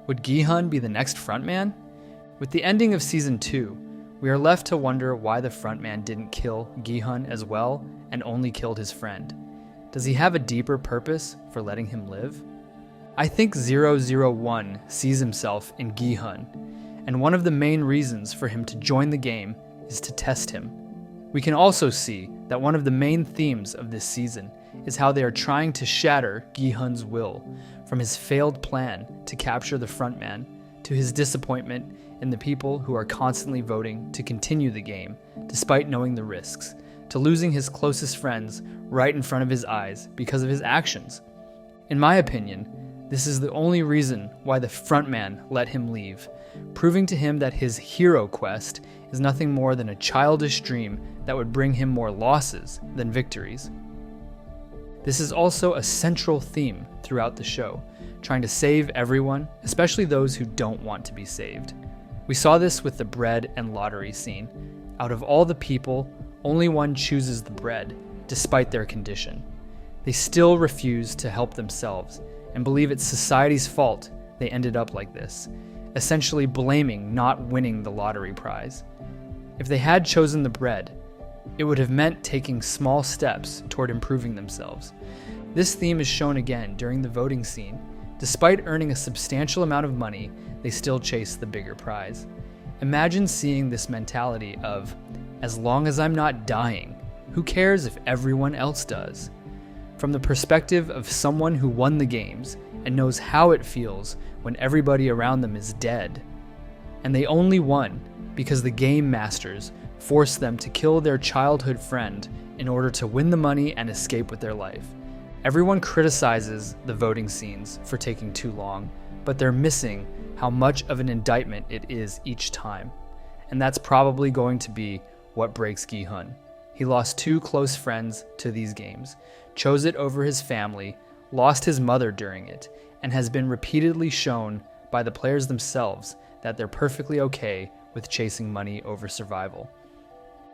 Would Gi-hun be the next Frontman? With the ending of Season 2, we are left to wonder why the Frontman didn't kill Gi-hun as well and only killed his friend. Does he have a deeper purpose for letting him live? I think 001 sees himself in Gi-hun, and one of the main reasons for him to join the game is to test him. We can also see that one of the main themes of this season is how they are trying to shatter Gi-hun's will, from his failed plan to capture the Frontman, to his disappointment in the people who are constantly voting to continue the game, despite knowing the risks, to losing his closest friends right in front of his eyes because of his actions. In my opinion, this is the only reason why the Frontman let him leave, proving to him that his hero quest is nothing more than a childish dream that would bring him more losses than victories. This is also a central theme throughout the show, trying to save everyone, especially those who don't want to be saved. We saw this with the bread and lottery scene. Out of all the people, only one chooses the bread, despite their condition. They still refuse to help themselves and believe it's society's fault they ended up like this, essentially blaming not winning the lottery prize. If they had chosen the bread, it would have meant taking small steps toward improving themselves. This theme is shown again during the voting scene. Despite earning a substantial amount of money, they still chase the bigger prize. Imagine seeing this mentality of, as long as I'm not dying, who cares if everyone else does? From the perspective of someone who won the games and knows how it feels when everybody around them is dead. And they only won because the game masters forced them to kill their childhood friend in order to win the money and escape with their life. Everyone criticizes the voting scenes for taking too long, but they're missing how much of an indictment it is each time. And that's probably going to be what breaks Gi-hun. He lost 2 close friends to these games, chose it over his family, lost his mother during it, and has been repeatedly shown by the players themselves that they're perfectly okay with chasing money over survival.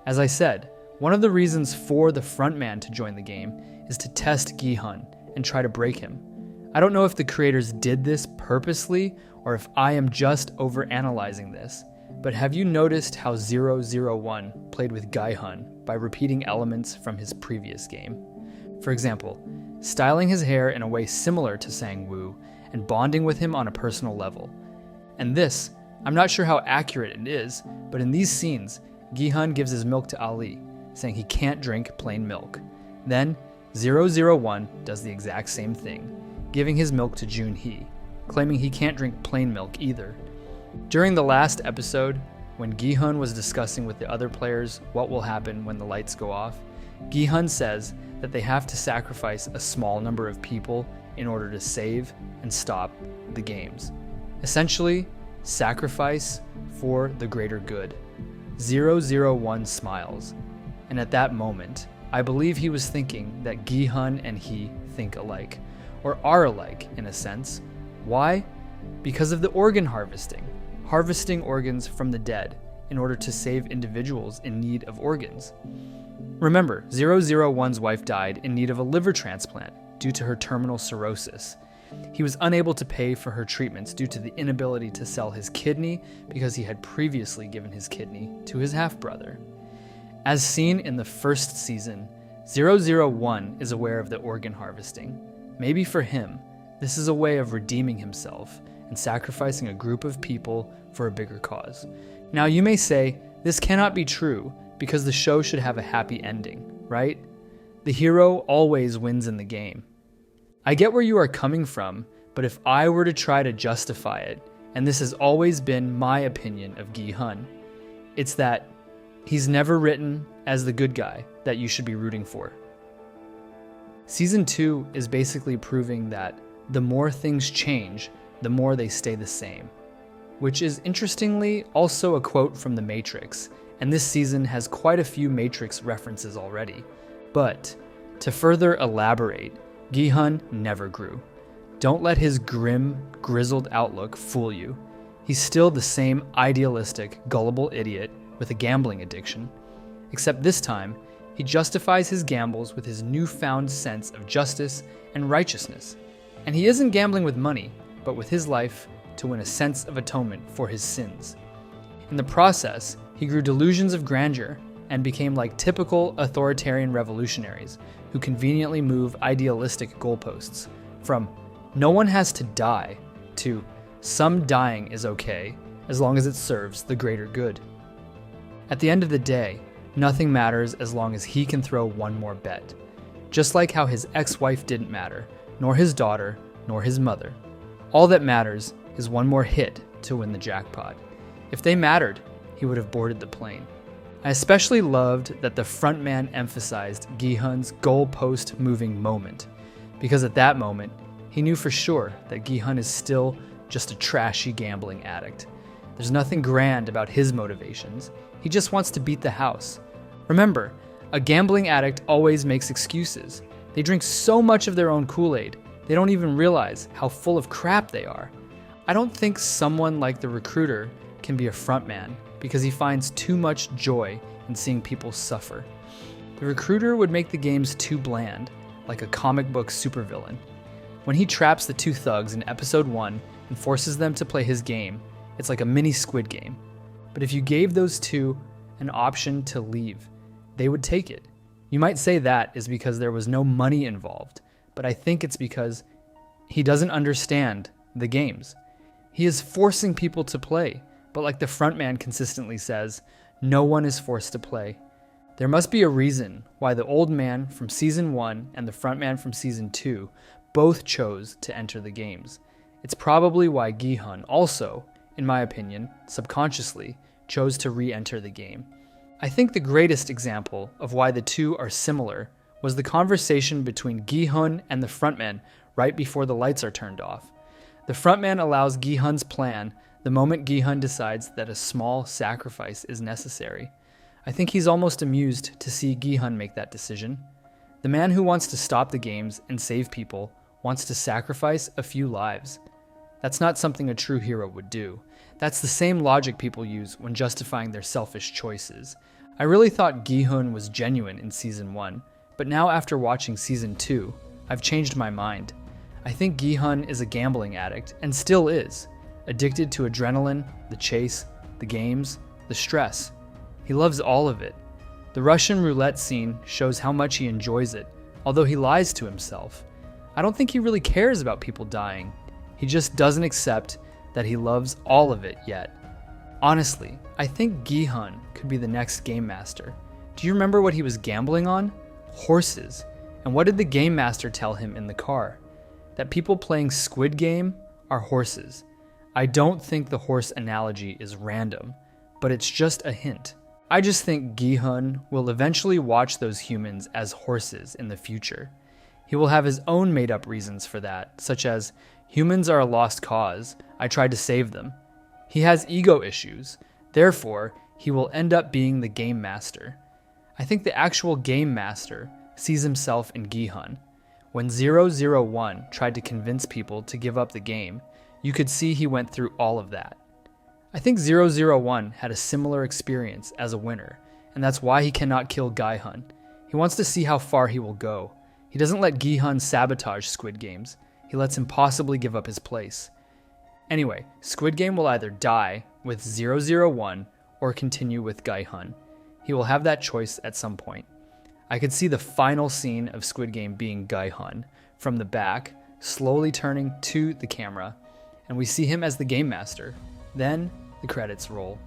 As I said, one of the reasons for the Frontman to join the game is to test Gi-hun and try to break him. I don't know if the creators did this purposely or if I am just overanalyzing this, but have you noticed how 001 played with Gi-hun by repeating elements from his previous game? For example, styling his hair in a way similar to Sang-woo and bonding with him on a personal level. And this, I'm not sure how accurate it is, but in these scenes, Gi-hun gives his milk to Ali, saying he can't drink plain milk. Then, 001 does the exact same thing, giving his milk to Jun-hee, claiming he can't drink plain milk either. During the last episode, when Gi-hun was discussing with the other players what will happen when the lights go off, Gi-hun says that they have to sacrifice a small number of people in order to save and stop the games. Essentially, sacrifice for the greater good. 001 smiles, and at that moment, I believe he was thinking that Gi-hun and he think alike, or are alike in a sense. Why? Because of the organ harvesting organs from the dead in order to save individuals in need of organs. Remember, 001's wife died in need of a liver transplant due to her terminal cirrhosis. He was unable to pay for her treatments due to the inability to sell his kidney because he had previously given his kidney to his half-brother. As seen in the first season, 001 is aware of the organ harvesting. Maybe for him, this is a way of redeeming himself and sacrificing a group of people for a bigger cause. Now you may say, this cannot be true because the show should have a happy ending, right? The hero always wins in the game. I get where you are coming from, but if I were to try to justify it, and this has always been my opinion of Gi-hun, it's that he's never written as the good guy that you should be rooting for. Season 2 is basically proving that the more things change, the more they stay the same. Which is interestingly also a quote from The Matrix, and this season has quite a few Matrix references already. But, to further elaborate, Gi-hun never grew. Don't let his grim, grizzled outlook fool you. He's still the same idealistic, gullible idiot with a gambling addiction. Except this time, he justifies his gambles with his newfound sense of justice and righteousness. And he isn't gambling with money, but with his life to win a sense of atonement for his sins. In the process, he grew delusions of grandeur and became like typical authoritarian revolutionaries who conveniently move idealistic goalposts from "no one has to die" to "some dying is okay as long as it serves the greater good." At the end of the day, nothing matters as long as he can throw one more bet. Just like how his ex-wife didn't matter, nor his daughter, nor his mother. All that matters is one more hit to win the jackpot. If they mattered, he would have boarded the plane. I especially loved that the frontman emphasized Gi-hun's goalpost moving moment, because at that moment, he knew for sure that Gi-hun is still just a trashy gambling addict. There's nothing grand about his motivations. He just wants to beat the house. Remember, a gambling addict always makes excuses. They drink so much of their own Kool-Aid, they don't even realize how full of crap they are. I don't think someone like the recruiter can be a frontman because he finds too much joy in seeing people suffer. The recruiter would make the games too bland, like a comic book supervillain. When he traps the two thugs in episode 1 and forces them to play his game, it's like a mini Squid Game. But if you gave those two an option to leave, they would take it. You might say that is because there was no money involved, but I think it's because he doesn't understand the games. He is forcing people to play, but like the frontman consistently says, no one is forced to play. There must be a reason why the old man from season 1 and the frontman from season 2 both chose to enter the games. It's probably why Gi-hun also, in my opinion, subconsciously chose to re-enter the game. I think the greatest example of why the two are similar was the conversation between Gi-hun and the frontman right before the lights are turned off. The frontman allows Gi-hun's plan the moment Gi-hun decides that a small sacrifice is necessary. I think he's almost amused to see Gi-hun make that decision. The man who wants to stop the games and save people wants to sacrifice a few lives. That's not something a true hero would do. That's the same logic people use when justifying their selfish choices. I really thought Gi-hun was genuine in season 1, but now after watching season 2, I've changed my mind. I think Gi-hun is a gambling addict, and still is, addicted to adrenaline, the chase, the games, the stress. He loves all of it. The Russian roulette scene shows how much he enjoys it, although he lies to himself. I don't think he really cares about people dying. He just doesn't accept that he loves all of it yet. Honestly, I think Gi-hun could be the next game master. Do you remember what he was gambling on? Horses. And what did the game master tell him in the car? That people playing Squid Game are horses. I don't think the horse analogy is random, but it's just a hint. I just think Gi-hun will eventually watch those humans as horses in the future. He will have his own made-up reasons for that, such as, humans are a lost cause, I tried to save them. He has ego issues, therefore, he will end up being the game master. I think the actual game master sees himself in Gi-hun. When 001 tried to convince people to give up the game, you could see he went through all of that. I think 001 had a similar experience as a winner, and that's why he cannot kill Gi-hun. He wants to see how far he will go. He doesn't let Gi-hun sabotage Squid Games. He lets him possibly give up his place. Anyway, Squid Game will either die with 001 or continue with Gi-hun. He will have that choice at some point. I could see the final scene of Squid Game being Gi-hun from the back, slowly turning to the camera, and we see him as the game master. Then the credits roll.